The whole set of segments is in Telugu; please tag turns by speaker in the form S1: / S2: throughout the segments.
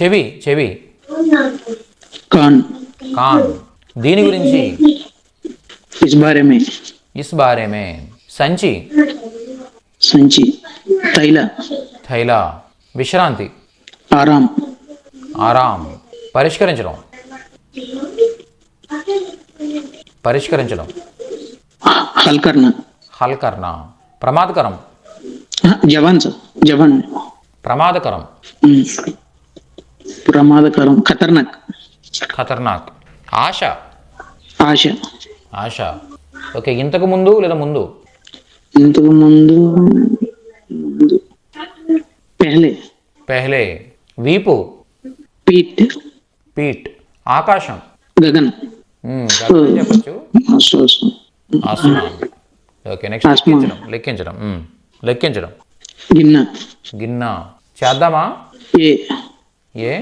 S1: చెవి చెవి.
S2: कान.
S1: కాన్. దీని గురించి.
S2: इस बारे में.
S1: ఇస్ బారే మే. సంచి.
S2: संची. थैला.
S1: థైలా. విశ్రాంతి.
S2: आराम.
S1: ఆరాం. పరిష్కరించడం. పరిష్కరించడం.
S2: हल करना.
S1: హల్ కర్నా. ప్రమాదకరం.
S2: जवान सर. जवान.
S1: ప్రమాదకరం.
S2: प्रमादकरम. खतरनाक.
S1: ఖతర్నాక్. ఆశ.
S2: आशा.
S1: ఆశ. ఓకే, ఇంతకు ముందు లేదా ముందు.
S2: ఇంతకు ముందు. पहले.
S1: పెహ్లే. వీపు.
S2: पीठ.
S1: పీట్. ఆకాశం.
S2: गगन.
S1: గగనం చెప్పచ్చు.
S2: आसमान.
S1: ఆస్మాన్. ఓకే, నెక్స్ట్
S2: ఆస్మాన్.
S1: లెక్కించడం. లెక్కించడం. లెక్కించడం.
S2: गिनना.
S1: గిన్నా. చేద్దామా.
S2: ये.
S1: ఏ.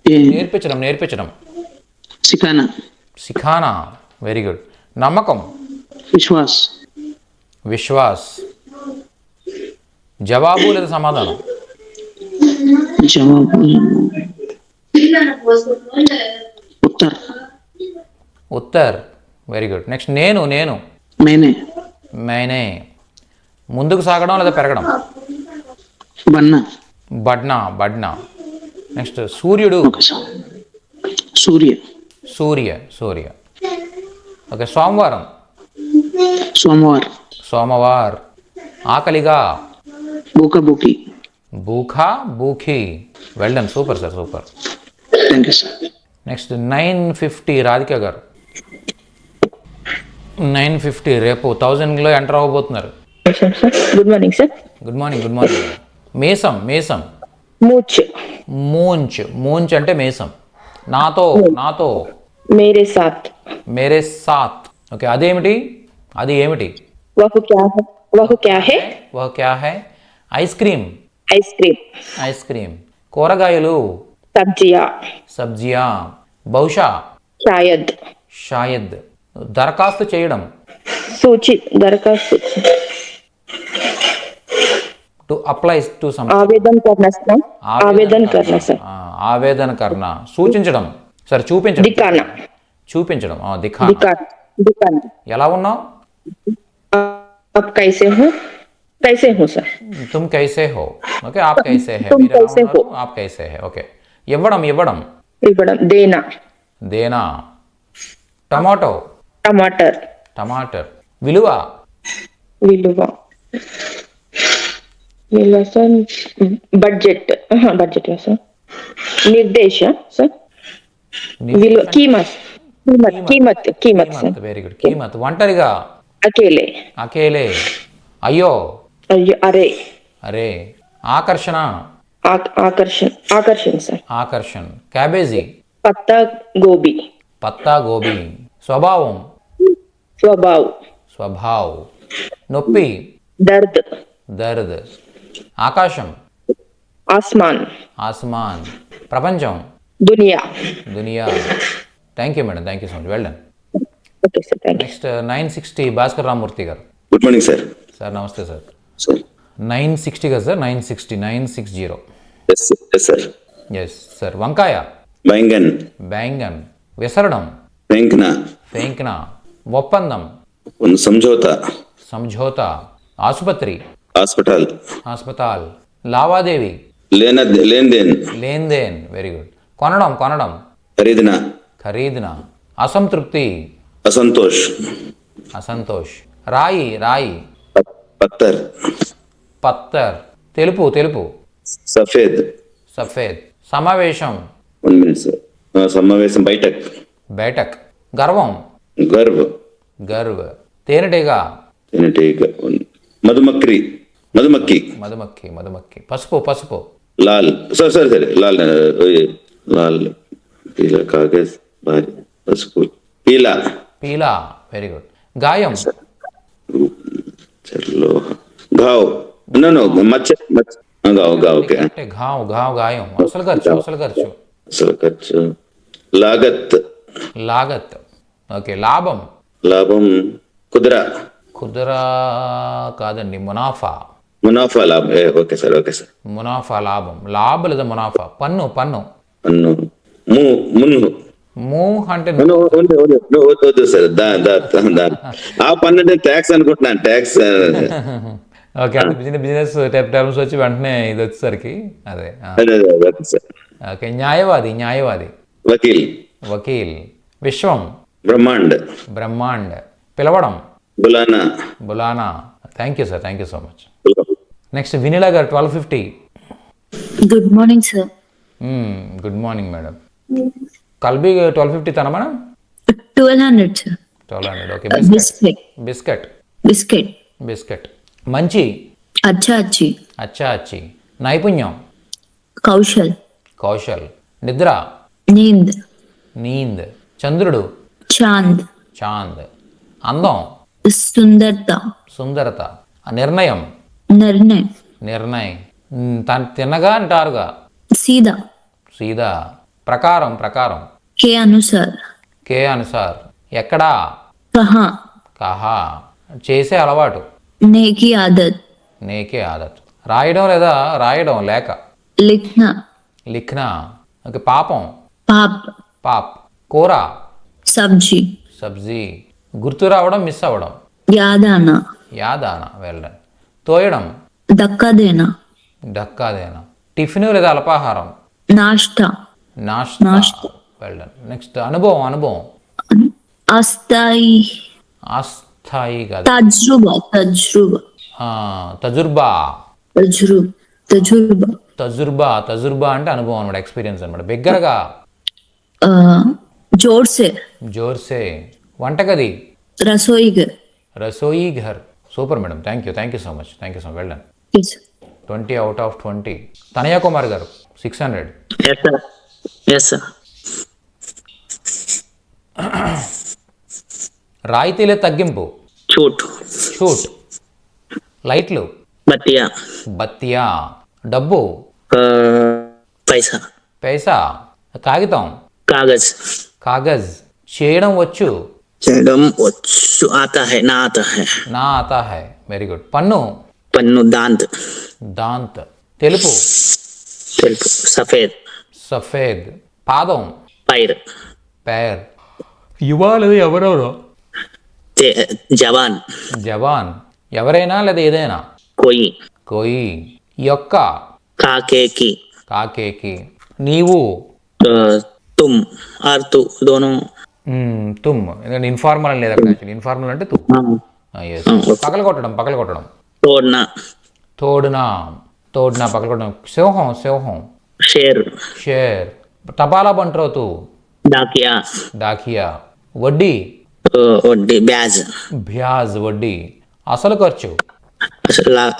S2: ये.
S1: నేర్పించడం. నేర్పించడం.
S2: सिखाना.
S1: సిఖానా. Very good. నమ్మకం.
S2: विश्वास.
S1: విశ్వాస్. జవాబు లేదా సమాధానం.
S2: जवाब. उत्तर.
S1: ఉత్తర్. Very good. నెక్స్ట్ నేను. నేను.
S2: मैंने.
S1: మేనే. ముందుకు సాగడం లేదా పెరగడం.
S2: बनना.
S1: బడ్నా. బడ్నా. నెక్స్ట్ సూర్యుడు.
S2: Okay sir. सूर्य.
S1: సూర్య. సూర్య. ఓకే, సోమవారం.
S2: सोमवार.
S1: సోమవార్. ఆకలిగా.
S2: भूखा भूखी.
S1: భూఖా. భూఖి. Well done. Super sir, super.
S2: Thank you sir.
S1: Next 950 Radhika garu. 950 రేపు 1000లో ఎంటర్ అవ్వబోతున్నారు.
S3: Good morning sir.
S1: Good morning. Good morning. మేసం. మేసం.
S3: మూచ్.
S1: మూంచ్. మూంచ్ అంటే మేసం. నాతో. నాతో.
S3: మేరే సాత్.
S1: మేరే సాత్. ఓకే, అదేమిటి. అది ఏమిటి.
S3: వహు క్యా హై. వహు క్యా హై.
S1: వహ్ క్యా high. Ice cream.
S3: Ice cream.
S1: Ice cream. కూరగాయలు.
S3: సబ్జియా.
S1: సబ్జియా. బహుశా.
S3: షాయద్.
S1: షాయద్. దరఖాస్తు చేయడం.
S3: సూచిత్. దరఖాస్తు.
S1: To apply to some.
S3: ఆవేదన కర్నా సార్. ఆవేదన కర్నా సార్.
S1: ఆవేదన కర్ణ. సూచించడం. సరే, చూపించడం.
S3: దికానా.
S1: చూపించడం. దిఖా.
S3: దికానా. దికానా.
S1: ఎలా ఉన్నావు.
S3: అప్ కైసే హో. కైసే హో సార్.
S1: తుమ్ కైసే హో. ఓకే, ఆప్ కైసే హై.
S3: తుమ్
S1: మీరు ఎలా
S3: కైసే హో.
S1: ఉన్నారు? ఆప్ కైసే హై. ఓకే. ఇవ్వడం. ఇవ్వడం.
S3: ఇవ్వడం. దేనా.
S1: దేనా. టమాటో.
S3: టమాటర్.
S1: టమాటర్. విలువ.
S3: విలువ. విలువ సార్. బడ్జెట్. Budget sir. నిర్దేశ సార్. విలువ. కీమత్. కీమత్. కీమత్. కీమత్ సార్.
S1: Very good. కీమత్. ఒంటరిగా.
S3: అకేలే.
S1: అకేలే. అయ్యో.
S3: అయ్యో. అరే.
S1: అరే. ఆకర్షణ.
S3: ఆకర్షణ. ఆకర్షణ సార్.
S1: ఆకర్షణ. క్యాబేజీ.
S3: పత్తా గోబీ.
S1: పత్తా గోబీ. స్వభావం.
S3: స్వభావ్.
S1: స్వభావ్. నొప్పి.
S3: దర్ద్.
S1: దర్ద్. ఆకాశం.
S3: ఆస్మాన్.
S1: ఆస్మాన్. ప్రపంచం.
S3: దునియా.
S1: దునియా. Thank you madam. Thank you so much. Well done.
S3: Okay sir. Thank you.
S1: Next 960 Bhaskar Rammurthy garu.
S4: Good morning sir.
S1: Sir నమస్తే సార్.
S4: సార్.
S1: 960 కదా sir. 960.
S4: Yes sir.
S1: Yes sir. వంకాయ.
S4: బైంగన్.
S1: బ్యాంగన్. విసరడం.
S4: వెంకనా.
S1: ఫెంక్నా. ఒప్పందం.
S4: సంజోతా.
S1: సంఝోతా. ఆసుపత్రి.
S4: హాస్పిటల్.
S1: హాస్పిటల్. లావాదేవీ.
S4: లేన్దేన్.
S1: లేన్దేన్. Very good. కొనడం. కొనడం.
S4: ఖరీదనా.
S1: ఖరీదున. అసంతృప్తి.
S4: అసంతోష్.
S1: అసంతోష్. రాయి. రాయి.
S4: పత్తర్.
S1: పత్తర్. తెలుపు. తెలుపు.
S4: సఫేద్.
S1: సఫేద్. సమావేశం.
S4: 1 minute సార్. సమావేశం. బైఠక్.
S1: బైఠక్. గర్వం.
S4: గర్వ్.
S1: గర్వ్. తేనెటీగ.
S4: తేనెటీగ. మధుమక్రి. మధుమక్కి.
S1: మధుమక్కి. మధుమక్కి. పసుపు. పసుపు.
S4: లాల్. సరే లాల్. లాల్. పీలా. కాగజ్. భారీ. పసుపు. పీలా.
S1: పీలా. Very good. గాయం.
S4: చర్లో. घाव. नो మచ్చ. घाव. ఓకే.
S1: అంటే ఘావ్. ఘావ్. గాయం. అసలు ఖర్చు. అసలు ఖర్చు.
S4: అసలు ఖర్చు. లాగత్.
S1: లాగత్. ఓకే. లాభం.
S4: లాభం. కుదరా.
S1: కుదరా కాదండి. మునాఫా.
S4: మునాఫా లాభ ఓకే సార్ ఓకే సార్.
S1: మునాఫా లాభం, లాభ లేదా మునాఫా. పన్ను పన్ను.
S4: అన్ను మున్ను
S1: మూ అంటే
S4: వద్దు సార్. ఆ పన్ను అంటే ట్యాక్స్ అనుకుంటున్నాను. ట్యాక్స్
S1: ఓకే, అది బిజినెస్ టర్మ్స్ వచ్చి వెంటనే ఇది వచ్చేసరికి అదే.
S4: Okay sir.
S1: ఓకే, న్యాయవాది న్యాయవాది.
S4: వకీల్
S1: వకీల్. విశ్వం.
S4: బ్రహ్మాండ్
S1: బ్రహ్మాండ్. పిలవడం.
S4: బులానా
S1: బులానా. Thank you sir, thank you so much. Next Vinila garu 1250.
S5: Good morning sir.
S1: Good morning madam. కల్బీ 1250 తన madam.
S5: 1200 sir.
S1: 1200. Okay.
S5: Biscuit.
S1: Biscuit.
S5: Biscuit.
S1: Biscuit. మంచి.
S5: అచ్చా అచ్చి.
S1: అచ్చా అచ్చి. నైపుణ్యం.
S5: కౌశల్.
S1: కౌశల్. నిద్ర.
S5: నీంద్.
S1: నీంద్. చంద్రుడు.
S5: చాంద్.
S1: చాంద్. అందం.
S5: సుందరత.
S1: సుందరత. నిర్ణయం.
S5: నిర్ణయం.
S1: నిర్ణయం. తిన్నగా అంటారుగా.
S5: సీదా.
S1: సీదా. ప్రకారం. ప్రకారం.
S5: కే అనుసార్.
S1: కే అనుసార్. ఎక్కడా.
S5: కహా.
S1: కహా. చేసే అలవాటు.
S5: నేకి ఆదత్.
S1: నేకే ఆదత్. రాయడం లేదా రాయడం లేక.
S5: లిఖ్నా.
S1: లిఖ్నా. ఓకే. పాపం.
S5: పాప్.
S1: పాప్. కూర.
S5: సబ్జీ.
S1: సబ్జీ. గుర్తు రావడం, మిస్ అవ్వడం.
S5: యాదానా.
S1: యాదాన. వెళ్ళడం. తోయడం.
S5: దక్కా దేనా.
S1: డక్కాదేనా. టిఫిన్ లేదా అల్పాహారం.
S5: నాష్టా.
S1: నాష్తా. వెళ్ళడం. నెక్స్ట్ అనుభవం. అనుభవం.
S5: అస్థాయి.
S1: అస్థాయి కాదు.
S5: తజ్రుబా. తజ్రుబా.
S1: తజుర్బా.
S5: తజుర్బా.
S1: తజుర్బా. తజుర్బా అంటే అనుభవం అనమాట, ఎక్స్పీరియన్స్ అనమాట. బిగ్గరగా.
S5: జోర్సే.
S1: జోర్సే. వంటగది.
S5: రసోయి ఘర్.
S1: రసోయి ఘర్. Super madam. Thank you so much. వెళ్ళండి. 20 out of 20. తనయ కుమార్ గారు 600.
S2: Yes sir.
S1: రాయితీలే తగ్గింపు.
S2: छूट.
S1: షూట్. లైట్లు.
S2: बतिया.
S1: బత్తియా. డబ్బు.
S2: पैसा.
S1: పైసా. కాగితం.
S2: कागज.
S1: కాగజ్. చేయడం వచ్చు.
S2: चैडम आता है ना आता है.
S1: నా ఆతా హై. Very good. పన్ను.
S2: पन्नु दांत.
S1: దాంత్. తెలుపు.
S2: తెలుపు. सफेद.
S1: సఫేద్. పాదం.
S2: पैर.
S1: పేర్. యువ లేదా ఎవరెవరో.
S2: जवान.
S1: జవాన్. ఎవరైనా లేదా ఏదైనా.
S2: कोई.
S1: కోయి. యొక్క.
S2: काके की.
S1: కాకేకి. నీవు.
S2: तुम और तू दोनों.
S1: తుమ్. ఎందుకంటే ఇన్ఫార్మల్ అని లేదు అక్కడ. యాక్చువల్లీ ఇన్ఫార్మల్ అంటే తు. Yes. పగల కొట్టడం.
S2: तोड़ना.
S1: తోడునా. పగల కొట్టడం. సింహం.
S2: शेर.
S1: షేర్. తపాలా బంట్రోతు.
S2: डाकिया.
S1: డాకియా. వడ్డీ.
S2: वड्डी. ब्याज.
S1: బ్యాజ్. వడ్డీ. అసలు ఖర్చు.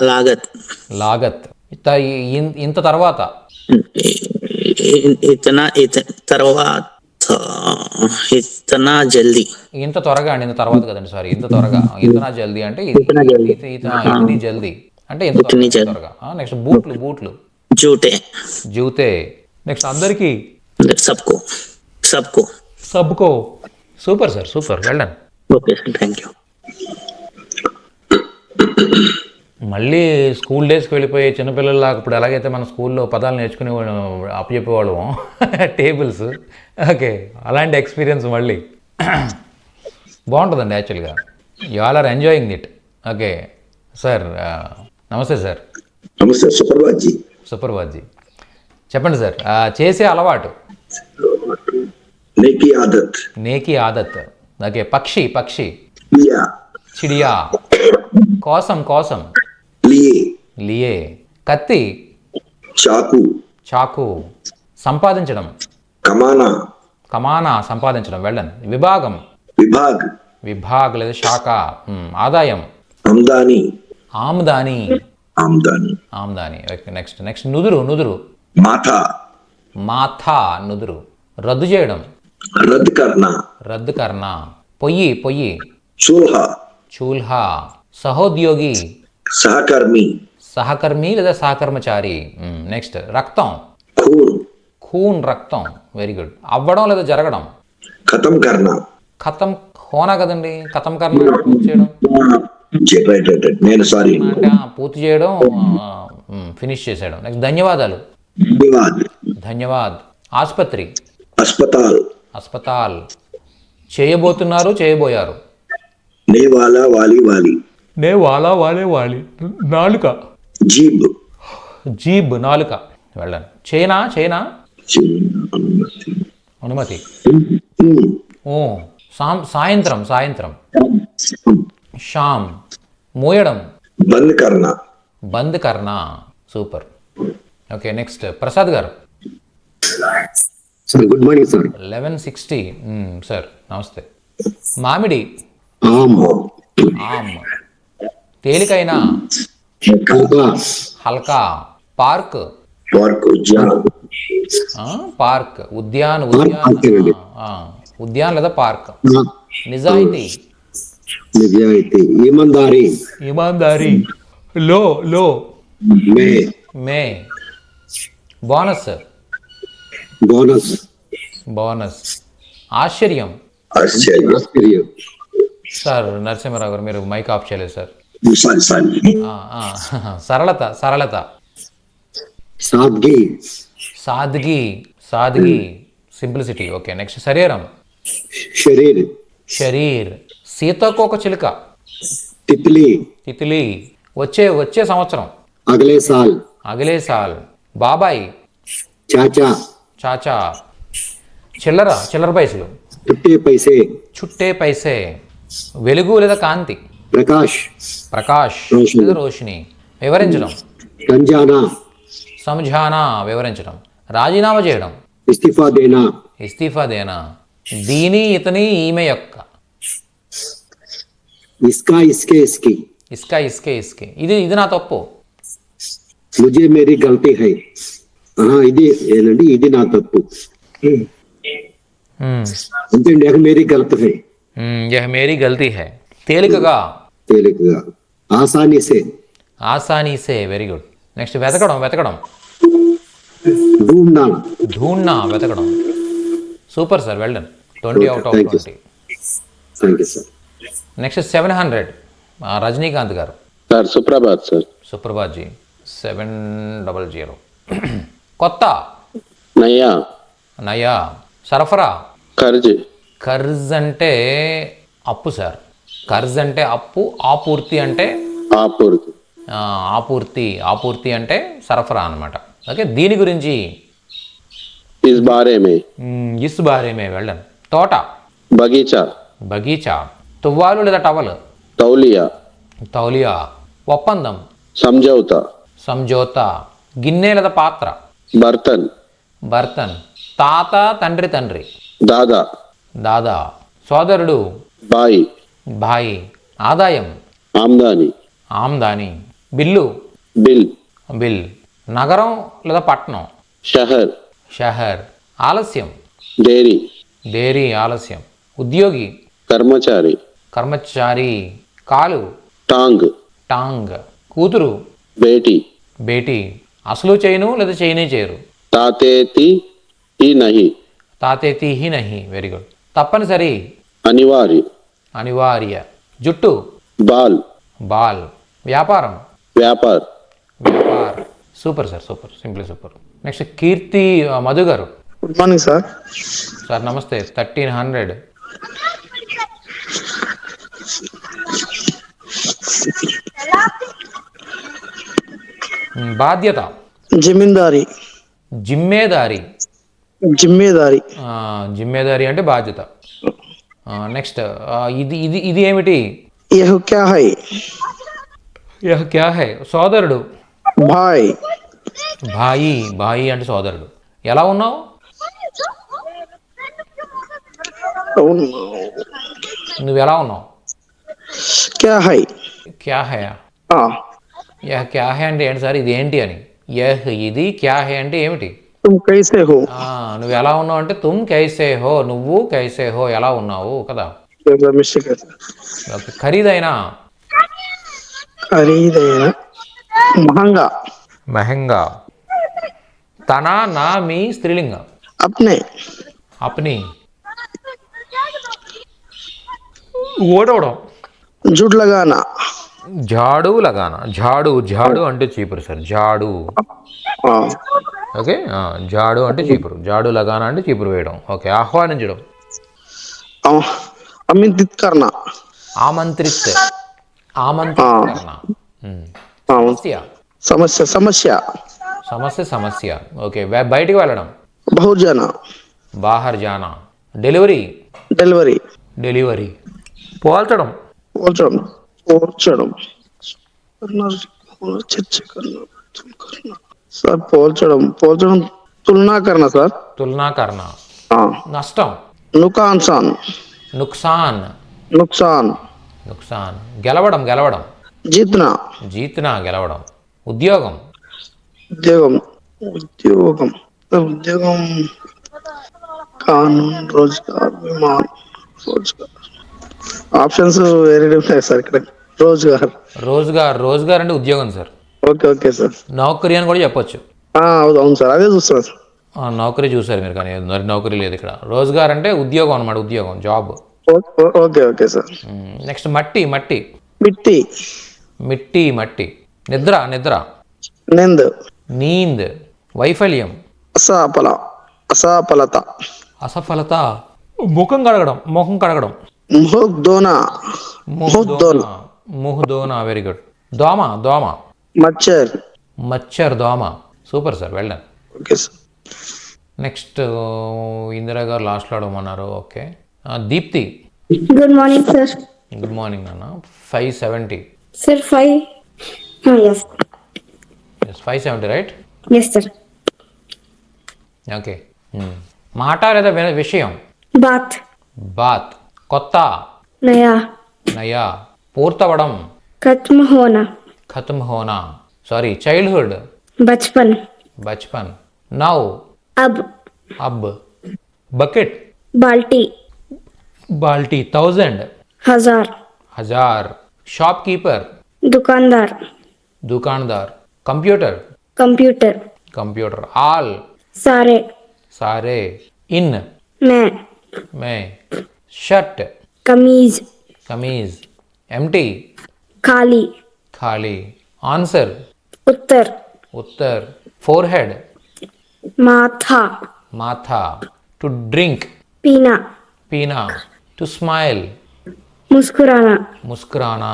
S2: लागत.
S1: లాగత్. ఇంత తర్వాత.
S2: इतना जल्दी.
S1: ఇంత త్వరగా అండి. ఇంత తర్వాత కదండి, సారీ. ఇంత త్వరగా. ఇంతనా జల్దీ అంటే ఇతని జల్దీ అంటే ఇంత త్వరగా. నెక్స్ట్ బూట్లు.
S2: जूते.
S1: జూతే. నెక్స్ట్ అందరికీ.
S2: सबको.
S1: Super sir, super. వెళ్ళండి.
S2: Okay sir, thank you.
S1: మళ్ళీ స్కూల్ డేస్కి వెళ్ళిపోయి చిన్నపిల్లల్లాగా ఇప్పుడు ఎలాగైతే మన స్కూల్లో పదాలు నేర్చుకునే అప్పచెప్పేవాళ్ళము టేబుల్స్. ఓకే, అలాంటి ఎక్స్పీరియన్స్ మళ్ళీ బాగుంటుందండి యాక్చువల్గా. You all are enjoying it. Okay sir, నమస్తే సార్.
S4: నమస్తే
S1: సుప్రభాత్జీ. చెప్పండి సార్. చేసే అలవాటు. నేకి ఆదత్. ఓకే. పక్షి. చిడియా. కోసం. లియే. కత్తి. చాకు. సంపాదించడం. కమానా. సంపాదించడం. వెళ్ళండి. విభాగం. విభాగ్ లేదా శాఖ. ఆదాయం. ఆమ్దాని. ఓకే. నెక్స్ట్ నుదురు. మాథా. నుదురు. రద్దు చేయడం. రద్దు కర్నా. పొయ్యి. చూల్హా. సహోద్యోగి. సహకర్మి లేదా సహకర్మచారి. నెక్స్ట్ రక్తం. ఖూన్. రక్తం. Very good. అవ్వడం లేదా జరగడం. ఖతం హోనా కదండి. ఖతం కర్నా చేయడం.
S6: రైట్ రైట్ రైట్ నేను సారీ
S1: అంటే పూర్తి చేయడం, ఫినిష్ చేసేయడం. నెక్స్ట్ ధన్యవాదాలు.
S6: ధన్యవాద్
S1: ధన్యవాద్. ఆసుపత్రి.
S6: अस्पताल
S1: అస్పతాల్. చేయబోతున్నారు, చేయబోయారు.
S6: ने वाला वाली वाली
S1: నే వాలా వాలే వాలి. నాలుక.
S6: जीभ
S1: జీబ్ నాలుక. వెళ్ళండి. చైనా. చైనా అనుమతి. ఓ సాయంత్రం. సాయంత్రం. షామ్. మోయడం.
S6: बंद करना
S1: బంద్ కర్నా. సూపర్. ఓకే నెక్స్ట్ ప్రసాద్ గారు.
S7: Sir good morning sir.
S1: 1160. Sir నమస్తే. మామిడి.
S7: ఆమ్
S1: ఆమ్. తేలికైన.
S7: కల్కా
S1: హల్కా. పార్క్.
S6: पार्क उद्यान
S1: పార్క్. ఉద్యాన్.
S7: అంతేనండి.
S1: ఉద్యాన్ లేదా పార్క్. నిజాయితీ.
S7: నిజాయితీ. ఈమందారి.
S1: ఇమాందారీ. లో. లో.
S7: మే
S1: మే. బోనస్.
S7: బోనస్.
S1: బోనస్. ఆశ్చర్యం.
S6: आश्चर्य
S7: ఆశ్చర్యం.
S1: సార్ నరసింహారావు గారు మీరు మైక్ ఆఫ్ చేయలేదు సార్.
S6: सारी सारी
S1: సరళత. సరళత.
S7: సాద్గి.
S1: సాద్గి. సాద్గి. సింప్లిసిటీ. ఓకే నెక్స్ట్ శరీరం.
S7: శరీర్.
S1: షరీర్. సీతాకోక చిలుక.
S7: తిత్లీ.
S1: తితిలి. వచ్చే సంవత్సరం.
S7: అగలే సాల్.
S1: అగలే సాల్. బాబాయ్.
S7: చాచా.
S1: చాచా. చిల్లర. చిల్లర పైసలు.
S7: చుట్టే పైసే.
S1: చుట్టే పైసే. వెలుగు లేదా కాంతి.
S7: ప్రకాష్.
S1: ప్రకాష్
S7: రోషిని.
S1: లేదా రోషిని. వివరించడం.
S7: సంజానా.
S1: సంఝానా. వివరించడం. రాజీనామా చేయడం.
S7: ఇస్తిఫా దేనా.
S1: ఇస్తీఫా దేనా. దీని ఇతని ఈమె యొక్క.
S7: ఇస్కా ఇస్కే ఇస్కి.
S1: ఇస్కా ఇస్కే ఇస్కే. ఇది నా తప్పు.
S7: ముజే మేరీ గల్తీ హై. ఇది ఏనండి, ఇది నా తప్పు. అంతేండి. మేరీ గల్తీ హై.
S1: యహ్ మేరీ గల్తీ హై. తేలికగా.
S7: తేలికగా. ఆసానీ సే.
S1: ఆసానీ సే. Very good. నెక్స్ట్ వెతకడం. వెతకడం.
S7: ఢూంढना.
S1: ఢూంढना. వెతకడం. Super sir. Well done. 20 out of
S7: Thank you,
S1: 20.
S7: Thank you sir.
S1: Next 700. Rajinikanth garu.
S4: Sir సుప్రభాత్ సార్.
S1: సుప్రభాత్ జీ. 700. కొత్త.
S4: నయ్యా.
S1: నయా. సరఫరా.
S4: కర్జ్.
S1: కర్జ్ అంటే అప్పు సార్. కర్జ్ అంటే అప్పు. ఆపూర్తి అంటే
S4: ఆపూర్తి.
S1: ఆపూర్తి అంటే సరఫరా అన్నమాట. ఓకే దీని గురించి.
S4: ఇస్ బారే మే.
S1: ఇస్ బారే మే. వెళ్ళండి. తోట.
S4: బగీచా.
S1: బగీచా. తువ్వాలు లేదా టవల్.
S4: తౌలియా.
S1: తౌలియా. ఒప్పందం.
S4: సంజౌతా.
S1: సంజోతా. గిన్నె లేదా పాత్ర.
S4: బర్తన్.
S1: బర్తన్. తాత. తండ్రి.
S4: దాదా.
S1: దాదా. సోదరుడు.
S4: బాయి.
S1: భాయి. ఆదాయం.
S4: ఆమ్దాని.
S1: ఆమ్దాని. బిల్లు.
S4: బిల్.
S1: బిల్. నగరం లేదా పట్టణం.
S4: షహర్.
S1: షహర్. ఆలస్యం.
S4: డేరీ.
S1: దేరీ. ఆలస్యం. ఉద్యోగి.
S4: కర్మచారి.
S1: కర్మచారి. కాలు.
S4: టాంగ్.
S1: టాంగ్. కూతురు.
S4: బేటీ.
S1: బేటీ. అసలు చేయను లేదా చేయనే చేయరు.
S4: తాతేతి ఈ నహి.
S1: తాతేతి హి నహి. Very good. తప్పనిసరి.
S4: అనివార్య.
S1: అనివార్య. జుట్టు.
S4: బాల్.
S1: బాల్. వ్యాపారం.
S4: వ్యాపార్.
S1: వ్యాపార్. Super sir. Super. Simply super. Next Keerthi Madhu garu.
S8: Good morning sir.
S1: Sir నమస్తే. 1300. బాధ్యత.
S8: జమీందారీ.
S1: జిమ్మేదారి.
S8: జిమ్మేదారీ.
S1: జిమ్మేదారి అంటే బాధ్యత. నెక్స్ట్ ఇది ఏమిటి.
S8: యహ్ క్యా హై.
S1: యహ్ క్యా హై. సోదరుడు.
S8: భాయ్.
S1: భాయి. భాయి అంటే సోదరుడు. ఎలా ఉన్నావు.
S8: అవును.
S1: నువ్వు ఎలా ఉన్నావు.
S8: క్యా హై.
S1: క్యా హై.
S8: ఆ,
S1: యహ్ క్యా హై అంటే ఏంటి సార్. ఇది ఏంటి అని. యహ్ ఇది. క్యా హై అంటే ఏమిటి.
S8: తుమ్ కైసే హో.
S1: నువ్వు ఎలా ఉన్నావు అంటే తుమ్ కైసే హో. నువ్వు కైసే హో ఎలా ఉన్నావు కదా.
S8: మిస్టేక్.
S1: ఓకే. ఖరీదైన.
S8: ఖరీదైన. మహంగా.
S1: మహంగా. తన. నా. మీ. స్త్రీలింగం.
S8: అప్నే.
S1: అప్ని. ఓడవడం.
S8: జుట్ లగానా.
S1: జాడు లగానా, జాడు అంటే చీపురు సార్, జాడు.
S8: हाँ
S1: ఓకే, జాడు అంటే చీపురు, జాడు లగానా అంటే చీపురు వేయడం. ఓకే, ఆహ్వానించడం,
S8: आमंत्रित करना
S1: ఆమంత్రిత్, కర్ణ.
S8: हाँ
S1: సమస్య,
S8: समस्या समस्या
S1: సమస్య. ఓకే, బయటికి వెళ్ళడం,
S8: बहुत जाना
S1: బాహర్ జానా. డెలివరీ,
S8: डिलीवरी
S1: పోల్చడం,
S8: पोचड़म पोचड़म करना चर्चा करना सर पोचड़म तुलना करना सर
S1: తులనా కర్ణ.
S8: हाँ
S1: నష్టం,
S8: नुकसान
S1: నుక్సాన్. గెలవడం,
S8: जीतना
S1: జీతనా గెలవడం. ఉద్యోగం,
S8: उद्योगम उद्योगम उद्योगम कानून रोजगार विमान रोजगार ఆప్షన్స్ వేరే ఉన్నాయి సార్ ఇక్కడ.
S1: రోజ్గార్ అంటే ఉద్యోగం సార్.
S8: Okay sir.
S1: నౌకరీ అని కూడా చెప్పొచ్చు.
S8: అవును సార్, అదే చూస్తున్నా సార్.
S1: నౌకరీ చూసారు మీరు, కానీ మరి నౌకరీ లేదు ఇక్కడ. రోజ్గార్ అంటే ఉద్యోగం అనమాట, ఉద్యోగం, జాబ్.
S8: Okay sir.
S1: నెక్స్ట్ మట్టి,
S8: మిట్టి
S1: నిద్ర,
S8: నింద్
S1: నీంద్. వైఫల్యం, అసఫలత. ముఖం కడగడం, ముహ్ దోనా. Very good. దోమ, మచ్చర్, దోమ. సూపర్ సార్, వెళ్ళండి.
S8: Okay sir.
S1: Next Indira garu లాస్ట్లో అడగమన్నారు. Okay, Deepti.
S9: Good morning, sir.
S1: Good morning నాన్న. 570.
S9: Sir, 5. Yes.
S1: 570 right.
S9: Yes, sir.
S1: Okay. మాట లేదా విషయం. బాత్. కొత్త, నయా. పూర్తవడం, ఖత్మ్ హోనా. సారీ, చైల్డ్హుడ్, బచ్పన్. నౌ, అబ్. బకెట్, బాల్టీ. 1000, హజార్. షాప్కీపర్, దుకాణదార్. కంప్యూటర్. ఆల్, సారే. ఇన్, మే. షర్ట్, కమీజ్. ఎంటీ, ఖాళీ. ఆన్సర్, ఉత్తర్. ఫోర్హెడ్, మాథా. టు డ్రింక్, పీనా. To smile, ముస్కురానా.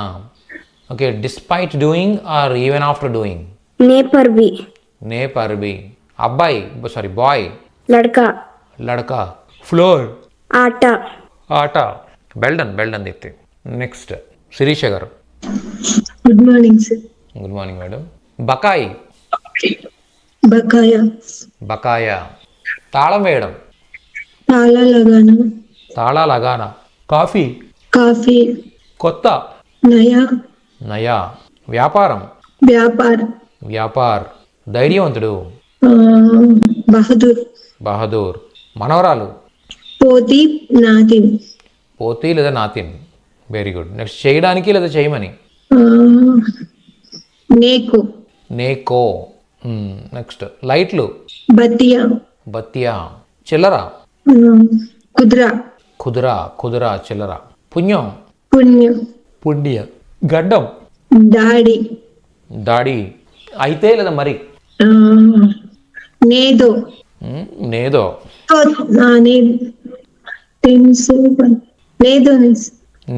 S1: Okay, despite doing or even after doing. నే పర్ బి. అబ్బాయి, సారీ బాయ్. లడ్కా. ఫ్లోర్, ఆట. బెల్డన్ దీప్తి. నెక్స్ట్ శిరీష గారు.
S5: Good morning sir.
S1: Good morning madam. బకాయి, బకాయా. తాళం వేయడం, తాళా లగానా. కాఫీ, కొత్త, నయా. వ్యాపారం, వ్యాపార్. ధైర్యవంతుడు, బహదూర్. మనవరాలు, పోతి లేదా నాతిన్. Very good. నెక్స్ట్ చేయడానికి లేదా చేయమని. నేకో. నెక్స్ట్ లైట్లు, బత్తియా. చిల్లర, కుదురా. చిల్లర. పుణ్యం, పుణ్య. గడ్డం, దాడి. అయితే లేదా మరి. నేదో.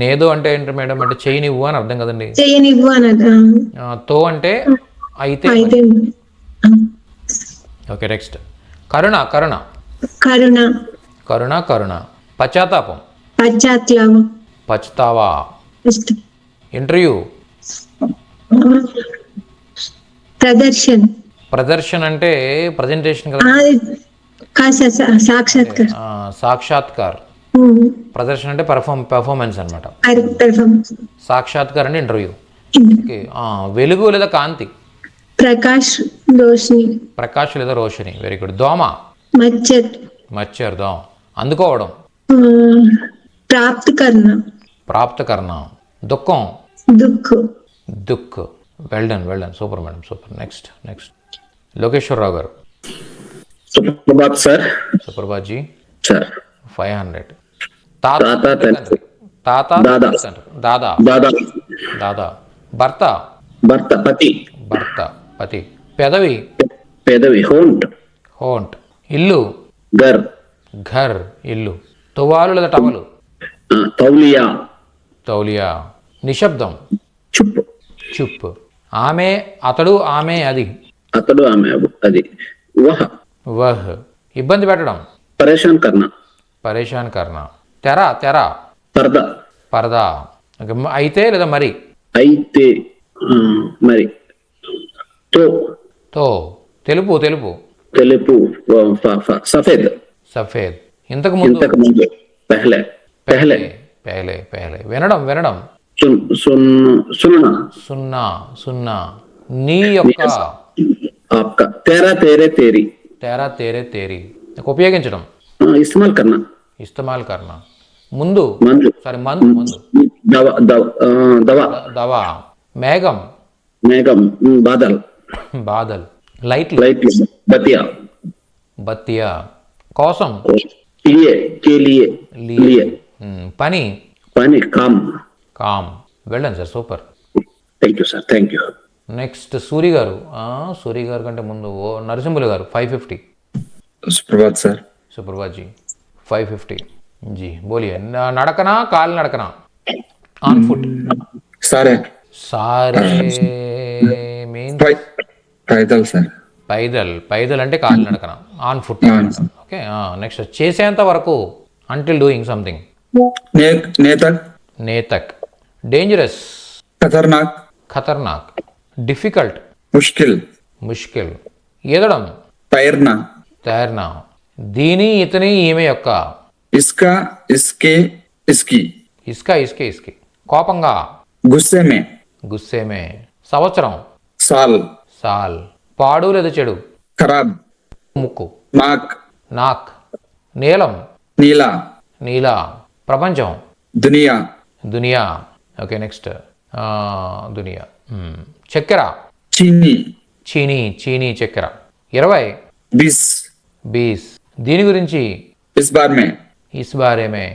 S1: నేదో అంటే ఏంటి మేడం? అంటే చేయనివ్వు అని అర్థం కదండి. తో అంటే అయితే. ఓకే, నెక్స్ట్ కరుణ. పశ్చాత్తాపం, పచ్తావా. ఇంటర్వ్యూ, ప్రదర్శన్ అంటే ప్రజెంటేషన్ కదా. సాక్షాత్కార్. ప్రదర్శన అంటే పెర్ఫార్మెన్స్ అనమాట. సాక్షాత్కార్ అంటే ఇంటర్వ్యూ. ఓకే, వెలుగు లేదా కాంతి. ప్రకాష్ లేదా రోషని. Very good. దోమ, మచ్చర్. దోమ. అందుకోవడం, ప్రాప్తకరణ. దుఃఖం, దుఃఖ్. Well done. Super madam, super. Next Lokeshwararao garu.
S2: సుప్రభాత్ సార్.
S1: సుప్రభాత్ జీ.
S2: సార్
S1: 500.
S2: తాత,
S1: తాత,
S2: దాదా.
S1: దాదా. భర్త
S2: భర్త పతి
S1: భర్త పతి. పెదవి
S2: పెదవి హోంట్
S1: హోంట్. ఇల్లు
S2: గర్
S1: ఘర్ ఇల్లు. తువాలు లేదా టవలు
S2: తౌలియా
S1: తౌలియా. నిశ్శబ్దం
S2: చుప్
S1: చుప్. ఆమె అతడు ఆమె అది
S2: అతడు ఆమె అది వహ
S1: వహ్. ఇబ్బంది పెట్టడం
S2: పరేషాన్ కర్నా
S1: పరేషాన్ కర్ణ. తెర తెర
S2: పర్దా
S1: పరదా. అయితే లేదా మరి
S2: అయితే మరి తో
S1: తో తెలుపు తెలుపు
S2: తెలుపు సఫేద్
S1: సఫేద్. ఇంతకు ముందు
S2: ఇంతకు ముందు పెహ్లే పెహ్లే
S1: పేలే పేలే. వినడం వినడం
S2: సున్నా
S1: సున్నా సున్నా. నీ యొక్క
S2: आपका तेरा तेरे तेरी
S1: తేరా తేరే తేరి. ఉపయోగించడం
S2: इस्तेमाल करना
S1: ఇస్తమాల్ కర్ణ. ముందు
S2: मंद
S1: సారీ మందు ముందు.
S2: दवा दवा
S1: దవా. మేఘం
S2: मेघम बादल
S1: బాదల్. లైట్
S2: लाइट बतिया
S1: బత్తియా. కోసం
S2: लिए के लिए लिए
S1: పని
S2: पानी काम
S1: కామ్. వెళ్ళండి sir super.
S2: Thank you sir thank you
S1: next Suri గారు. సూరి గారు కంటే ముందు నరసింహులు గారు 550.
S10: सुप्रभात सर.
S1: सुप्रभात जी 550 जी बोलिए. नड़कना काल नड़कना ऑन फुट
S10: सारे
S1: सारे मीन्स
S10: पैदल सर.
S1: पैदल पैदल అంటే కాలు నడకన ఆన్ ఫుట్. ఓకే నెక్స్ట్ చేసేంత వరకు అంటిల్ డూయింగ్ సంథింగ్.
S10: नेतक
S1: నేతక్. డేంజరస్
S10: खतरनाक
S1: ఖతర్నాక్. డిఫికల్ట్
S10: मुश्किल
S1: ముష్కిల్. ఈదడం
S10: तैरना
S1: తైర్నా. దీని ఇతని ఈమె యొక్క
S10: इसका इसके इसकी
S1: ఇస్కా ఇస్కే ఇస్కి. కోపంగా
S10: गुस्से में
S1: గుస్సేమే. సంవత్సరం
S10: साल
S1: సాల్. పాడు లేదా చెడు
S10: खराब
S1: ముక్కు
S10: नाक
S1: నాక్. నీలం
S10: नीला
S1: నీలా. ప్రపంచం
S10: दुनिया
S1: దునియా. ఓకే నెక్స్ట్ దునియా. చక్కెర
S10: चीनी
S1: చీనీ చీనీ చక్కెర. 20
S10: 20
S1: 20. దీని గురించి
S10: इस बार में
S1: ఇస్ బారేమే.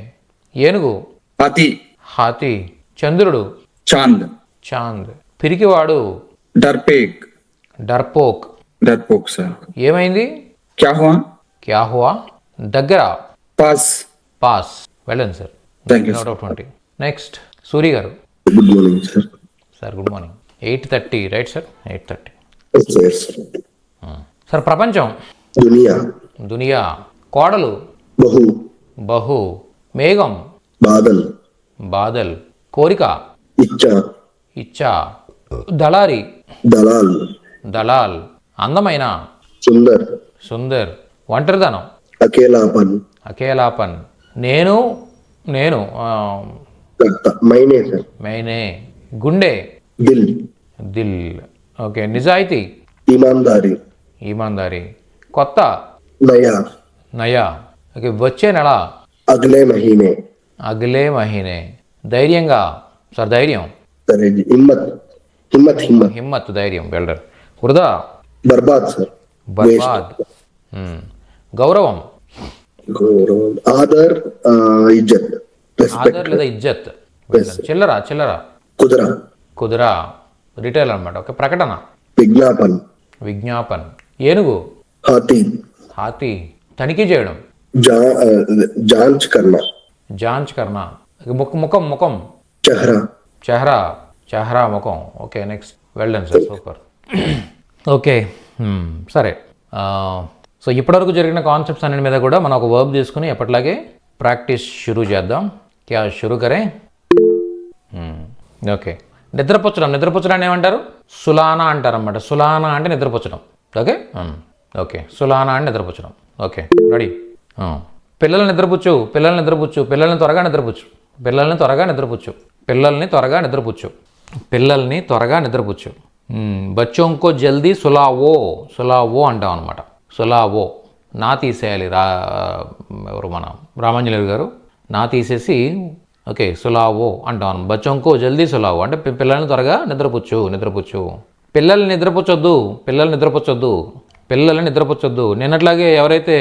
S1: ఏనుగు
S10: हाथी
S1: హాతీ. చంద్రుడు
S10: चांद
S1: చాంద్. పిరికివాడు
S10: डरपेक
S1: డర్పోక్.
S10: डरपोक सर.
S1: ఏమైంది
S10: क्या हुआ
S1: క్యా హువా. దగ్గర
S10: पास.
S1: పాస్. వెళ్ళండి sir.
S10: Thank you,
S1: out of 20. Next Suri garu.
S7: Good morning sir.
S1: Sir good morning. 8:30 right sir 8:30.
S7: Sir
S1: sir ప్రపంచం
S7: దునియా
S1: దునియా. కోడలు
S7: బహు
S1: బహు. మేఘం
S7: బాదల్
S1: బాదల్. కోరిక
S7: ఇచ్చా
S1: ఇచ్చా. దళారి
S7: దలాల్
S1: దళాల్. అందమైన
S7: సుందర్
S1: సుందర్. ఒంటరిదనం
S7: అకేలాపన్
S1: అకేలాపన్. నేను నేను
S7: మైనే సార్.
S1: మేనే. గుండె
S7: దిల్
S1: దిల్. ఓకే. నిజాయితీ
S7: ఈమాన్దారి
S1: ఈమాందారి. కొత్త
S7: నయా
S1: నయా. ఓకే. వచ్చే నెల
S7: అగలే మహీనే
S1: అగలే మహీనే. ధైర్యంగా సార్ ధైర్యం
S7: సరే హిమ్మత్ హిమ్మత్ హిమ్మత్
S1: హిమ్మత్ ధైర్యం. వెల్డర్. వృధా
S7: బర్బాద్ సార్.
S1: బర్బాద్. గౌరవం
S7: గౌరవం ఆదర్ ఇజ్జత్
S1: ఆదర్
S7: రెస్పెక్ట్
S1: లేదా ఇజ్జత్.
S7: Yes.
S1: చిల్లర చిల్లర.
S7: కుదరా
S1: కుదురా రిటైల్ అనమాట. ఓకే. ప్రకటన
S7: విజ్ఞాపన్
S1: విజ్ఞాపన్. ఏనుగు
S7: హాతీ
S1: హాతీ. తనిఖీ చేయడం
S7: జాంచ్ కర్నా
S1: జాంచ్ కర్నా. ముఖం ముఖం.
S7: చెహరా
S1: చెహరా చెహరా ముఖం. Okay next. వెళ్ళండి సార్ సూపర్. ఓకే సరే. సో ఇప్పటివరకు జరిగిన కాన్సెప్ట్స్ అన్నిటి మీద కూడా మనం ఒక వర్బ్ తీసుకుని ఎప్పటిలాగే ప్రాక్టీస్ షురూ చేద్దాం. క్యా షురూ కరే. ఓకే. నిద్రపుచ్చడం. నిద్రపుచ్చడాన్ని ఏమంటారు? సులానా అంటారు అన్నమాట. సులానా అంటే నిద్రపుచ్చడం. Okay okay. సులానా అంటే నిద్రపుచ్చడం. Okay ready. పిల్లల్ని నిద్రపుచ్చు పిల్లల్ని నిద్రపుచ్చు. పిల్లల్ని త్వరగా నిద్రపుచ్చు పిల్లల్ని త్వరగా నిద్రపుచ్చు. పిల్లల్ని త్వరగా నిద్రపుచ్చు. పిల్లల్ని త్వరగా నిద్రపుచ్చు. బచ్చోంకో జల్దీ సులావో సులావో అంటాం అనమాట. సులావో. నా తీసేయాలి. ఎవరు మన రామాంజనేయులు గారు నా తీసేసి ఓకే సులావో అంటాం. బచ్చోంకో జల్దీ సులావో అంటే పిల్లల్ని త్వరగా నిద్రపుచ్చు నిద్రపుచ్చు. పిల్లల్ని నిద్రపుచ్చొద్దు పిల్లల్ని నిద్రపుచ్చొద్దు పిల్లల్ని నిద్రపుచ్చొద్దు. నిన్నట్లాగే ఎవరైతే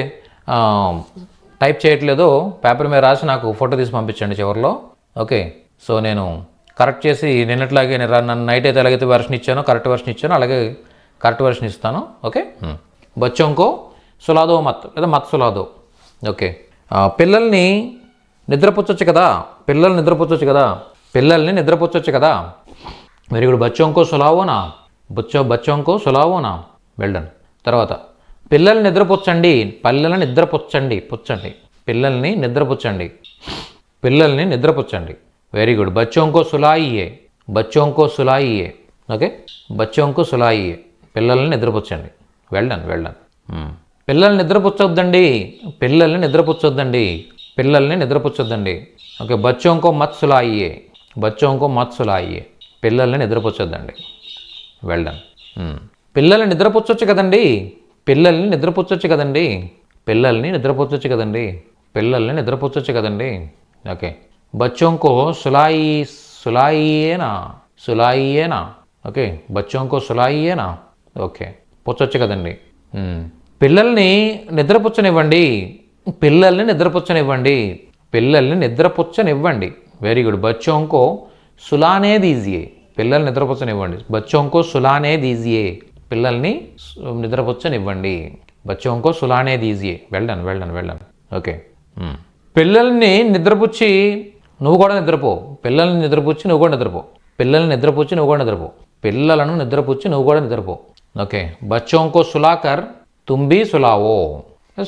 S1: టైప్ చేయట్లేదో పేపర్ మీద రాసి నాకు ఫోటో తీసి పంపించండి చివరిలో. ఓకే. సో నేను కరెక్ట్ చేసి నిన్నట్లాగే నన్ను నైట్ అయితే ఎలాగైతే వెర్షన్ ఇచ్చానో కరెక్ట్ వెర్షన్ ఇచ్చానో అలాగే కరెక్ట్ వెర్షన్ ఇస్తాను. ఓకే, బచ్చోంకో సులాదో మత్ లేదా మత్ సులాదో. ఓకే, పిల్లల్ని నిద్రపుచ్చొచ్చు కదా, పిల్లల్ని నిద్రపుచ్చొచ్చు కదా, పిల్లల్ని నిద్రపుచ్చొచ్చు కదా. Very good. బచ్చోంకో సులావోనా, బచ్చోంకో సులావోనా. Well done. తర్వాత పిల్లల్ని నిద్రపుచ్చండి, పిల్లల్ని నిద్రపుచ్చండి, పుచ్చండి, పిల్లల్ని నిద్రపుచ్చండి, పిల్లల్ని నిద్రపుచ్చండి. Very good. బచ్చోంకో సులాయియే, బచ్చోంకో సులాయియే. ఓకే, బచ్చోంకో సులాయియే, పిల్లల్ని నిద్రపుచ్చండి. Well done, well done. పిల్లల్ని నిద్రపుచ్చొద్దండి, పిల్లల్ని నిద్రపుచ్చొద్దండి, పిల్లల్ని నిద్రపుచ్చొద్దండి. ఓకే, బచ్చోంకో మత్ సులాయియే, బచ్చోంకో మత్ సులాయియే, పిల్లల్ని నిద్రపుచ్చొద్దండి. Well done. పిల్లల్ని నిద్రపుచ్చొచ్చు కదండి, పిల్లల్ని నిద్రపుచ్చొచ్చు కదండి, పిల్లల్ని నిద్రపుచ్చొచ్చు కదండి, పిల్లల్ని నిద్రపుచ్చొచ్చు కదండి. ఓకే, బచ్చోంకో సులాయి సులాయియేనా, సులాయియేనా. ఓకే, బచ్చోంకో సులాయియేనా. ఓకే, పుచ్చొచ్చు కదండి. పిల్లల్ని నిద్రపుచ్చనివ్వండి, పిల్లల్ని నిద్రపుచ్చనివ్వండి, పిల్లల్ని నిద్రపుచ్చనివ్వండి. Very good. బచ్చోంకో సులానే దీజియే, పిల్లల్ని నిద్రపుచ్చనివ్వండి. బచ్చోంకో సులానే దీజియే, పిల్లల్ని నిద్రపుచ్చనివ్వండి. బచ్చోంకో సులానే దీజియే. Well done, well done, well done. Okay, పిల్లల్ని నిద్రపుచ్చి నువ్వు కూడా నిద్రపో, పిల్లల్ని నిద్రపుచ్చి నువ్వు కూడా నిద్రపో, పిల్లల్ని నిద్రపుచ్చి నువ్వు కూడా నిద్రపో, పిల్లలను నిద్రపుచ్చి నువ్వు కూడా నిద్రపో. ఓకే, బచ్చోంకో సులాకర్ తుంబి సులావో,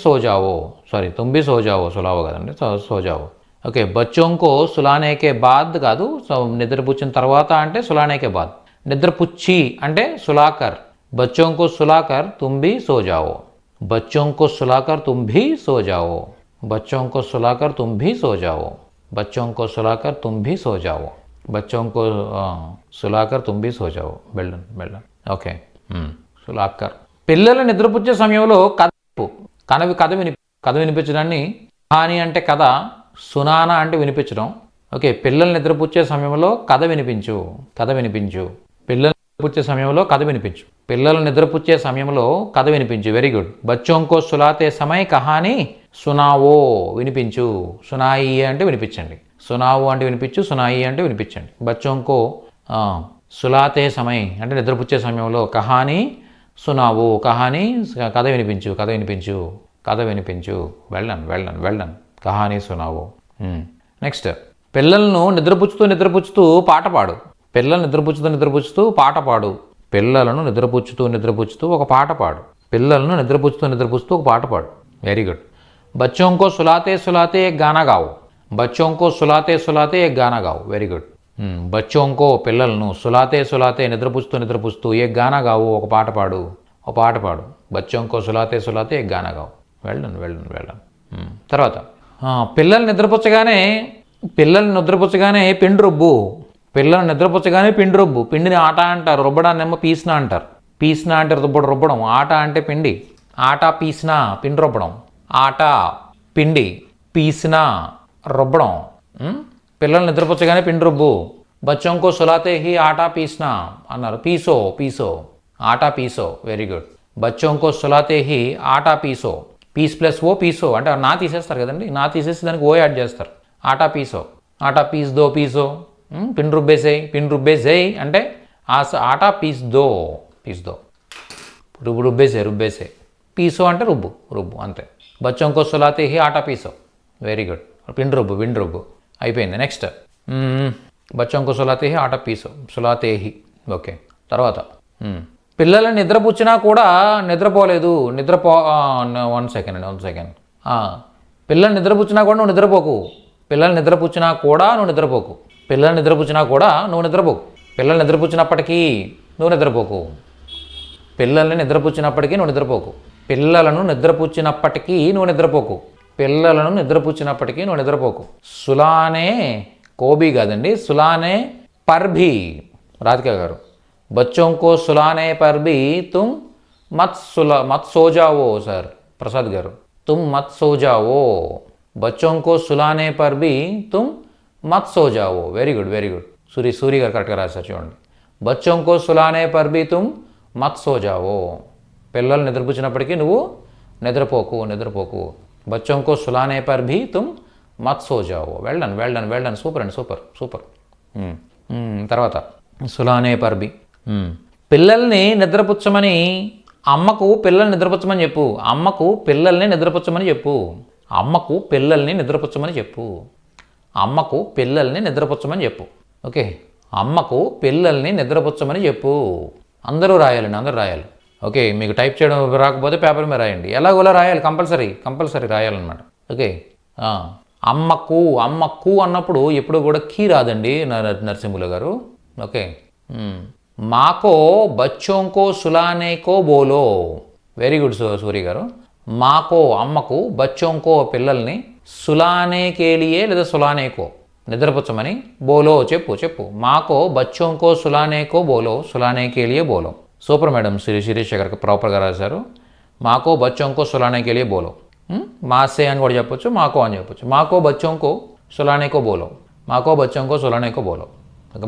S1: సోజావో. సారీ, తుంబి సోజావో, సులావో కదండి, సోజావో. ఓకే, బచ్చోంకో సులానేకే బాద్ కాదు, నిద్రపుచ్చిన తర్వాత అంటే సులానేకే బాద్. నిద్రపుచ్చి అంటే సులాకర్. బచ్చోంకో సులాకర్ తుంబి సోజావో, బచ్చోంకో సులాకర్ తుంబి సోజావో, బచ్చోంకో సులాకర్ తుంబి సోజావో, బచ్చోంకో సులాకర్ తుంబి సోజావో, బచ్చోంకో సులాకర్ తుంబి సోజావో. బెల్డన్, బెల్డన్. ఓకే, సులాకర్. పిల్లలు నిద్రపుచ్చే సమయంలో కథ వినిపించడాన్ని కహాని అంటే కథ, సునానా అంటే వినిపించడం. ఓకే, పిల్లలు నిద్రపుచ్చే సమయంలో కథ వినిపించు, కథ వినిపించు, పిల్లలు నిద్రపుచ్చే సమయంలో కథ వినిపించు, పిల్లలు నిద్రపుచ్చే సమయంలో కథ వినిపించు. Very good. బచ్చోంకో సులాతే సమయ కహాని సునావో, వినిపించు. సునాయి అంటే వినిపించండి, సునావో అంటే వినిపించు, సునాయి అంటే వినిపించండి. బచ్చోంకో సులాతే సమయ అంటే నిద్రపుచ్చే సమయంలో, కహాని సునావో, కహాని కథ వినిపించు, కథ వినిపించు, కథ వినిపించు. వెళ్ళన్, వెళ్ళన్, వెళ్ళన్. కహాని సునావో. నెక్స్ట్, పిల్లలను నిద్రపుచ్చుతూ పాట పాడు, పిల్లలు నిద్రపుచ్చుతూ పాట పాడు, పిల్లలను నిద్రపుచ్చుతూ ఒక పాట పాడు, పిల్లలను నిద్రపుచ్చుతూ ఒక పాట పాడు. Very good. బచ్చోంకో సులాతే एक गाना गाओ, బచ్చోంకో సులాతే एक गाना गाओ. Very good. బచ్చోంకో పిల్లలను సులాతే నిద్రపుచ్చుతూ ఏ గానా గావు, ఒక పాట పాడు, ఒక పాట పాడు. బచ్చోంకో సులాతే ఏ గానా గావు. వెళ్ళను, వెళ్ళను, వెళ్ళను. తర్వాత పిల్లల్ని నిద్రపుచ్చగానే పిండి రుబ్బు, పిల్లల్ని నిద్రపుచ్చగానే పిండి రుబ్బు. పిండిని ఆట అంటారు, రుబ్బడాన్నేమో పీస్నా అంటారు. పీస్నా అంటే రుబ్బడం, ఆట అంటే పిండి. ఆట పీస్నా, పిండి రుబ్బడం. ఆట పిండి, పీస్నా రుబ్బడం. పిల్లల్ని నిద్రపుచ్చగానే పిండి రుబ్బు. బచ్చోంకో సులాతే హీ ఆటా పీస్నా అన్నారు. పీసో, ఆటా పీసో. Very good. బచ్చోంకో సులాతే హీ ఆటా పీసో. పీస్ ప్లస్ ఓ పీసో అంటే నా తీసేస్తారు కదండి, నా తీసేసి దానికి ఓ యాడ్ చేస్తారు. ఆటా పీసో, ఆటా పీస్ దో పీసో. పిండి రుబ్బేసేయి అంటే ఆటా పీస్ దో రుబ్బేసే. పీసో అంటే రుబ్బు అంతే. బచ్చోంకో సులాతే హీ ఆటా పీసో. Very good. పిండి రుబ్బు అయిపోయింది. నెక్స్ట్, బచ్చోంకో సులాతే హీ ఆటా పీసో, సులాతే హీ. ఓకే, తర్వాత పిల్లల్ని నిద్రపుచ్చినా కూడా నిద్రపోలేదు, వన్ సెకండ్. పిల్లల్ని నిద్రపుచ్చినా కూడా నువ్వు నిద్రపోకు, పిల్లల్ని నిద్రపుచ్చినా కూడా నువ్వు నిద్రపోకు, పిల్లల్ని నిద్రపుచ్చినా కూడా నువ్వు నిద్రపోకు, పిల్లల్ని నిద్రపుచ్చినప్పటికీ నువ్వు నిద్రపోకు, పిల్లల్ని నిద్రపుచ్చినప్పటికీ నువ్వు నిద్రపోకు, పిల్లలను నిద్రపుచ్చినప్పటికీ నువ్వు నిద్రపోకు, పిల్లలను నిద్రపుచ్చినప్పటికీ నువ్వు నిద్రపోకు. సులానే కోబీ కాదండి, సులానే పర్భీ. రాధికా గారు, బచ్చోంకో సులానే పర్భీ తుమ్ మత్ సోజావో. సార్ ప్రసాద్ గారు, తుమ్ మత్ సోజావో. బచ్చోంకో సులానే పర్భీ తుమ్ మత్ సోజావో. Very good, very good. Suri garu కరెక్ట్గా రాశారు చూడండి. బచ్చోంకో సులానే పర్భీ తుమ్ మత్ సోజావో. పిల్లలు నిద్రపుచ్చినప్పటికీ నువ్వు నిద్రపోకు. బచ్చోంకో సులానే పర్భీ తుమ్ మత్ సోజావో. వెల్డన్. సూపర్ అండి, సూపర్. తర్వాత సులానే పర్బి. పిల్లల్ని నిద్రపుచ్చమని అమ్మకు పిల్లల్ని నిద్రపుచ్చమని చెప్పు. అమ్మకు పిల్లల్ని నిద్రపుచ్చమని చెప్పు. అమ్మకు పిల్లల్ని నిద్రపుచ్చమని చెప్పు. అమ్మకు పిల్లల్ని నిద్రపుచ్చమని చెప్పు. ఓకే, అమ్మకు పిల్లల్ని నిద్రపుచ్చమని చెప్పు. అందరూ రాయాలండి, అందరూ రాయాలి. ఓకే, మీకు టైప్ చేయడం రాకపోతే పేపర్ మీద రాయండి. ఎలాగోలా రాయాలి, కంపల్సరీ రాయాలన్నమాట. ఓకే, అమ్మకు అమ్మకు అన్నప్పుడు ఎప్పుడు కూడా కీ రాదండి నరసింహుల గారు. ఓకే, మాకో బచ్చోంకో సులానేకో బోలో. వెరీ గుడ్ సూరి గారు. మాకో అమ్మకు బచ్చోంకో పిల్లల్ని సులానేకేలియే లేదా సులానేకో నిద్రపుచ్చమని బోలో చెప్పు. మాకో బచ్చోంకో సులానేకో బోలో, సులానేకేలియే బోలో. సూపర్ మేడం, శిరీష్ గారికి ప్రాపర్గా రాశారు. మాకో బచ్చోంకో సులానేకేలియే బోలో. మాసే అని కూడా చెప్పొచ్చు, మాకో అని చెప్పొచ్చు. మాకో బచ్చోంకో సులానేకో బోలో, మాకో బచ్చోంకో సులానేకో బోలో.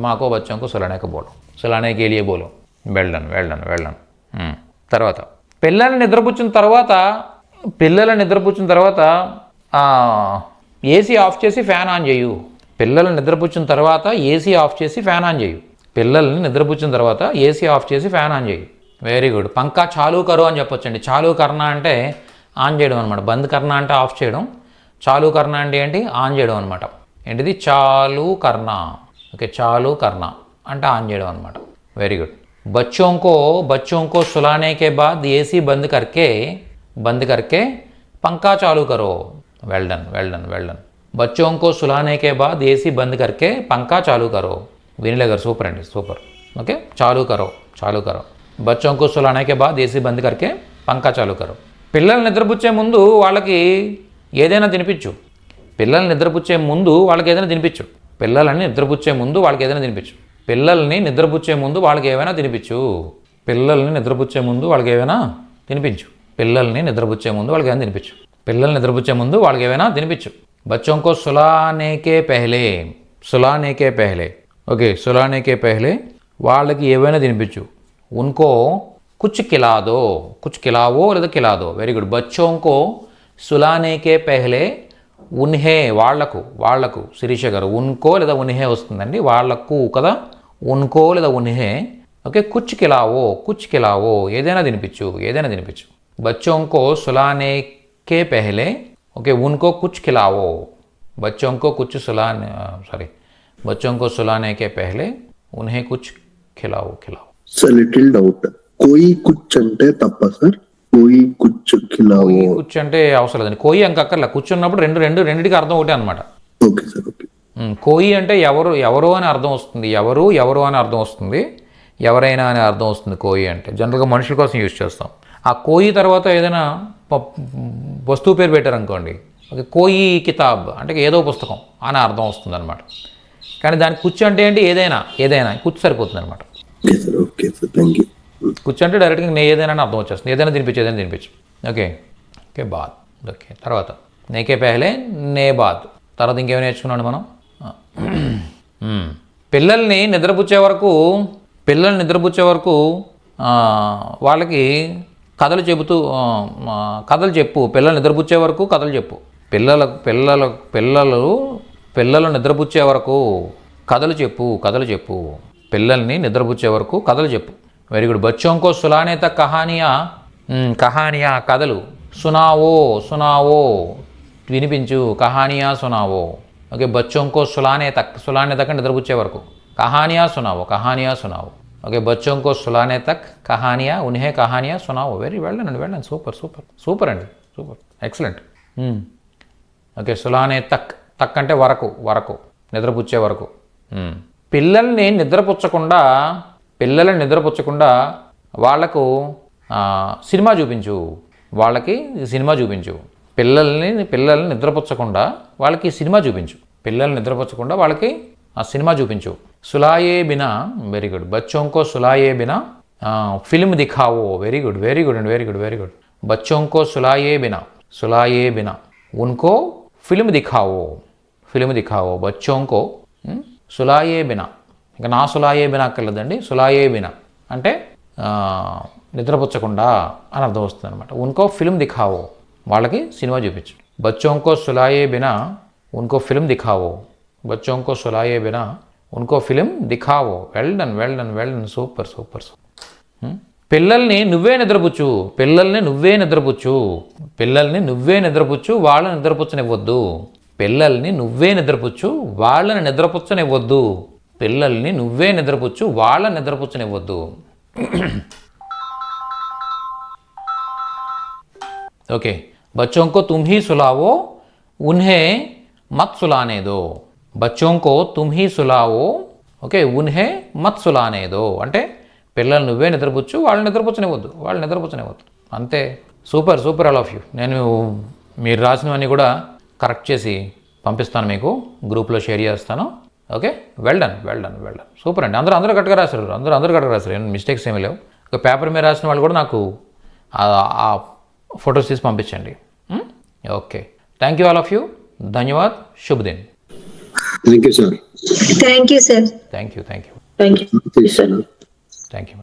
S1: మాకో బచ్చోంకో సులానేకో బోలో, సులానేకేలియే బోలో. వెళ్ళను. తర్వాత పిల్లల్ని నిద్రపుచ్చిన తర్వాత ఏసీ ఆఫ్ చేసి ఫ్యాన్ ఆన్ చేయు. పిల్లల్ని నిద్రపుచ్చిన తర్వాత ఏసీ ఆఫ్ చేసి ఫ్యాన్ ఆన్ చేయు. పిల్లల్ని నిద్రపుచ్చిన తర్వాత ఏసీ ఆఫ్ చేసి ఫ్యాన్ ఆన్ చేయు. Very good. పంకా చాలు కరు అని చెప్పొచ్చండి. చాలు కర్ణ అంటే ఆన్ చేయడం అనమాట. బంద్ కర్ణ అంటే ఆఫ్ చేయడం. చాలు కర్ణ అంటే ఏంటి? ఆన్ చేయడం అనమాట. ఏంటిది? చాలు కర్ణ. ఓకే, చాలు కర్ణ అంటే ఆన్ చేయడం అనమాట. Very good. बच्चों को सुलाने के बाद एसी बंद करके पंखा चालू करो. Well done. बच्चों को सुलाने के बाद एसी बंद करके पंखा चालू करो. विनीले गाరు సూపర్ అండి, సూపర్. ఓకే, చాలు కరో. बच्चों को सुलाने के बाद एसी बंद करके पंखा चालू करो. పిల్లల్ని నిద్రపుచ్చే ముందు వాళ్ళకి ఏదైనా తినిపించు. పిల్లల్ని నిద్రపుచ్చే ముందు వాళ్ళకి ఏదైనా తినిపించు. పిల్లల్ని నిద్రపుచ్చే ముందు వాళ్ళకి ఏమైనా తినిపించు. పిల్లల్ని నిద్రపుచ్చే ముందు వాళ్ళకి ఏమైనా తినిపించు. बच्चों को सुलाने के पहले ఓకే, सुलाने के पहले వాళ్ళకి ఏమైనా తినిపించు. उनको कुछ खिलाओ లేదా खिलादो. Very good. बच्चों को सुलाने के पहले ఉన్హే వాళ్లకు శిరీష గారు ఉన్కో లేదా ఉన్హే వస్తుందండి. వాళ్లకు కదా, ఉన్కో లేదా ఉన్హే. ఓకే, కుచ్ కిలావో ఏదైనా తినిపించు. బచ్చోं को सुलाने के पहले ఓకే, ఉన్కో కుచ్ ఖిలావో. बच्चों को सुलाने के पहले उन्हें कुछ खिलाओ.
S8: సార్ లిటిల్ డౌట్, కోయి కుచ్ అంటే తప్ప సార్? కోయి కుచ్ ఖిలావో
S1: కుచ్ అంటే అవసరం లేదండి. కోయి అంకక్కర్లే. కూర్చున్నప్పుడు రెండింటికి అర్థం ఒకటే అనమాట.
S8: Okay sir. ఓకే,
S1: కోయి అంటే ఎవరు అని అర్థం వస్తుంది. ఎవరు అని అర్థం వస్తుంది. ఎవరైనా అనే అర్థం వస్తుంది కోయి అంటే. జనరల్గా మనుషుల కోసం యూజ్ చేస్తాం. ఆ కోయి తర్వాత ఏదైనా వస్తువు పేరు పెట్టారనుకోండి, ఓకే, కోయి కితాబ్ అంటే ఏదో పుస్తకం అని అర్థం వస్తుంది అనమాట. కానీ దానికి కుచ్చు అంటే ఏంటి? ఏదైనా కుచ్చు సరిపోతుంది అనమాట.
S8: Okay sir, thank you.
S1: కుచ్చు అంటే డైరెక్ట్గా ఏదైనా అని అర్థం వచ్చేస్తుంది. ఏదైనా తినిపించు. ఓకే, బాద్. ఓకే, తర్వాత నేకే పెహలే నే బాద్. తర్వాత ఇంకేమైనా నేర్చుకున్నాడు మనం? పిల్లల్ని నిద్రపుచ్చే వరకు వాళ్ళకి కథలు చెప్పు. పిల్లలు నిద్రపుచ్చే వరకు కథలు చెప్పు. పిల్లలు నిద్రపుచ్చే వరకు కథలు చెప్పు. పిల్లల్ని నిద్రపుచ్చే వరకు కథలు చెప్పు. Very good. बच्चों को सुलाने तक కహానియా కథలు. సునావో వినిపించు. కహానియా సునావో. ఓకే, बच्चों को सुलाने तक నిద్రపుచ్చే వరకు కహానియా సునావో. ఓకే, बच्चों को सुलाने तक కహానియా ఉన్హే కహానియా సునావో. వెరీ వెళ్ళండి. సూపర్ అండి, సూపర్, ఎక్సలెంట్. ఓకే, సులానే తక్ అంటే వరకు నిద్రపుచ్చే వరకు. పిల్లల్ని నిద్రపుచ్చకుండా వాళ్లకు సినిమా చూపించు. పిల్లల్ని నిద్రపుచ్చకుండా వాళ్ళకి సినిమా చూపించు. సినిమా చూపించు. సులాయే బినా. Very good. बच्चों को सुलाए बिना फिल्म दिखाओ. వెరీ గుడ్ అండి, వెరీ గుడ్. बच्चों को सुलाए बिना उनको फिल्म दिखाओ. बच्चों को सुलाए बिना. ఇంకా నా సులాయే బినా అక్కర్లేదండి. సులాయే బినా అంటే నిద్రపుచ్చకుండా అని అర్థం వస్తుంది అనమాట. ఉన్కో ఫిల్మ్ దిఖావో, వాళ్ళకి సినిమా చూపించు. बच्चों को सुलाए बिना उनको फिल्म दिखाओ. ఉన్కో ఫిలిం దిఖావో. Well done, well done, well done. Super, super, super. పిల్లల్ని నువ్వే నిద్రపుచ్చు, పిల్లల్ని నువ్వే నిద్రపుచ్చు, పిల్లల్ని నువ్వే నిద్రపుచ్చు, వాళ్ళని నిద్రపుచ్చనివ్వద్దు. పిల్లల్ని నువ్వే నిద్రపుచ్చు, వాళ్ళని నిద్రపుచ్చనివ్వద్దు. పిల్లల్ని నువ్వే నిద్రపుచ్చు, వాళ్ళని నిద్రపుచ్చనివ్వద్దు. ओके, बच्चों को तुम ही सुलाओ, उन्हें मत सुलाने दो. बच्चों को तुम ही सुलाओ, ఓకే, उन्हें मत सुलाने दो అంటే పిల్లలు నువ్వే నిద్రపుచ్చు, వాళ్ళని నిద్రపుచ్చనివ్వద్దు, వాళ్ళని నిద్రపుచ్చనివ్వద్దు. అంతే. Super, super, all of you. నేను మీరు రాసినవన్నీ కూడా కరెక్ట్ చేసి పంపిస్తాను, మీకు గ్రూప్లో షేర్ చేస్తాను. Okay, well done, well done, well done. Super అండి. అందరూ కరెక్ట్గా రాశారు, అందరూ కరెక్ట్గా రాశారు, ఏం మిస్టేక్స్ ఏమీ లేవు. ఒక పేపర్ మీద రాసిన వాళ్ళు కూడా నాకు ఆ ఫొటోస్ తీసి పంపించండి. Okay, thank you all of you. ధన్యవాద్. శుభ దిన్.
S7: Thank you sir.
S5: Thank you, sir.
S1: Thank you, thank you,
S3: Thank you, sir.
S1: Thank you.